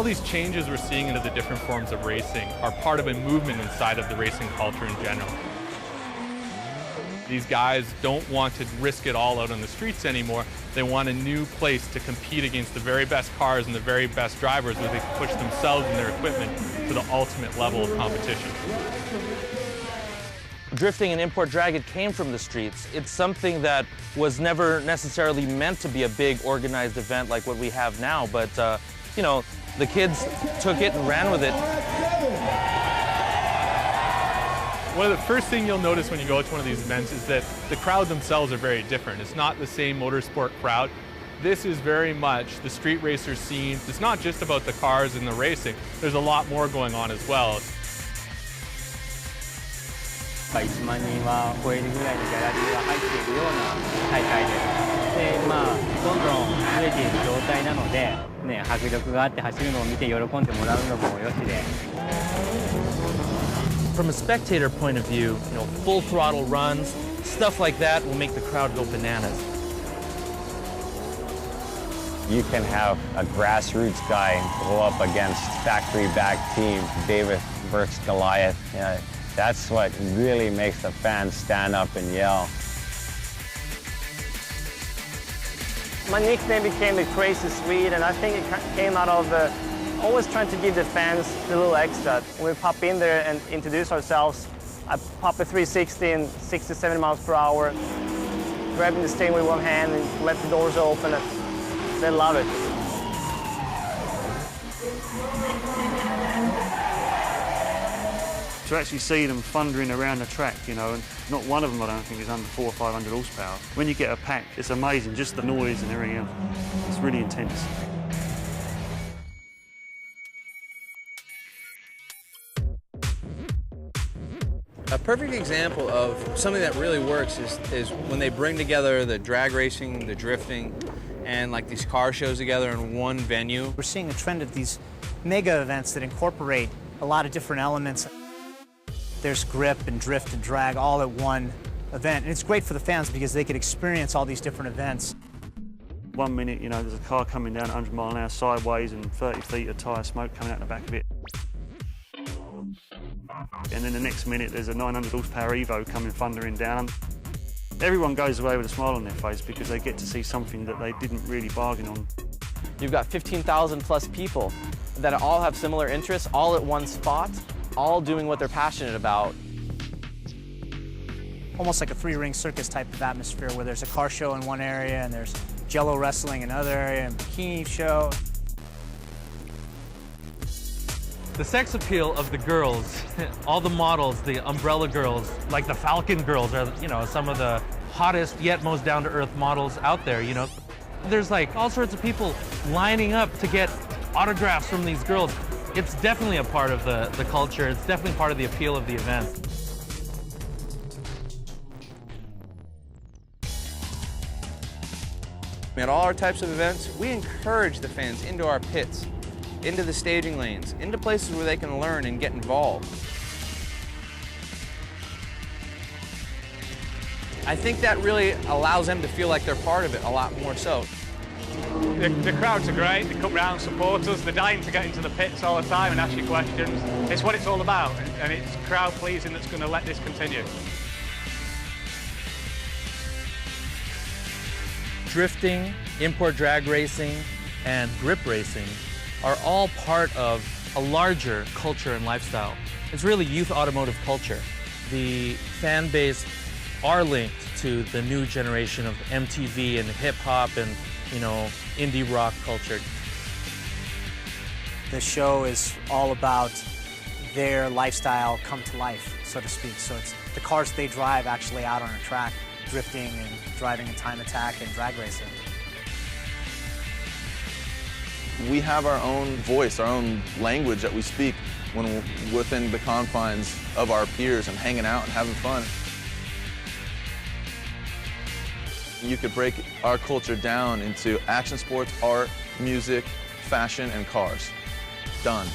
these changes we're seeing into the different forms of racing are part of a movement inside of the racing culture in general. These guys don't want to risk it all out on the streets anymore. They want a new place to compete against the very best cars and the very best drivers where they can push themselves and their equipment to the ultimate level of competition. Drifting and import drag, it came from the streets. It's something that was never necessarily meant to be a big organized event like what we have now, but you know, the kids took it and ran with it. One of the first things you'll notice when you go to one of these events is that the crowd themselves are very different. It's not the same motorsport crowd. This is very much the street racer scene. It's not just about the cars and the racing. There's a lot more going on as well. 1万人は超えるぐらいのギャラリーが入っているような大会です。で、どんどん増えている状態なので、ね、迫力があって走るのを見て喜んでもらうのもよしで。From a spectator point of view, you know, full throttle runs, stuff like that will make the crowd go bananas. You can have a grassroots guy go up against factory-backed teams, David versus Goliath. Yeah, that's what really makes the fans stand up and yell. My nickname became the Crazy Swede, and I think it came out of always trying to give the fans a little extra. When we pop in there and introduce ourselves, I pop a 360 in 67 miles per hour, grabbing the steering with one hand and let the doors open. They love it. To actually see them thundering around the track, you know, and not one of them I don't think is under 400 or 500 horsepower. When you get a pack, it's amazing, just the noise and everything else. It's really intense. A perfect example of something that really works is when they bring together the drag racing, the drifting, and like these car shows together in one venue. We're seeing a trend of these mega events that incorporate a lot of different elements. There's grip and drift and drag all at one event. And it's great for the fans because they can experience all these different events. 1 minute, you know, there's a car coming down 100 miles an hour sideways and 30 feet of tyre smoke coming out the back of it. And then the next minute, there's a 900 horsepower Evo coming thundering down. Everyone goes away with a smile on their face because they get to see something that they didn't really bargain on. You've got 15,000 plus people that all have similar interests, all at one spot, all doing what they're passionate about. Almost like a three-ring circus type of atmosphere where there's a car show in one area and there's jello wrestling in another area and bikini show. The sex appeal of the girls, all the models, the umbrella girls, like the Falcon girls are, you know, some of the hottest yet most down-to-earth models out there, you know. There's like all sorts of people lining up to get autographs from these girls. It's definitely a part of the culture. It's definitely part of the appeal of the event. At all our types of events, we encourage the fans into our pits, into the staging lanes, into places where they can learn and get involved. I think that really allows them to feel like they're part of it a lot more so. The crowds are great, they come round, support us, they're dying to get into the pits all the time and ask you questions. It's what it's all about, and it's crowd pleasing that's going to let this continue. Drifting, import drag racing, and grip racing are all part of a larger culture and lifestyle. It's really youth automotive culture. The fan base are linked to the new generation of MTV and hip-hop and, you know, indie rock culture. The show is all about their lifestyle come to life, so to speak. So it's the cars they drive actually out on a track, drifting and driving in time attack and drag racing. We have our own voice, our own language that we speak when we're within the confines of our peers and hanging out and having fun. You could break our culture down into action sports, art, music, fashion, and cars. Done.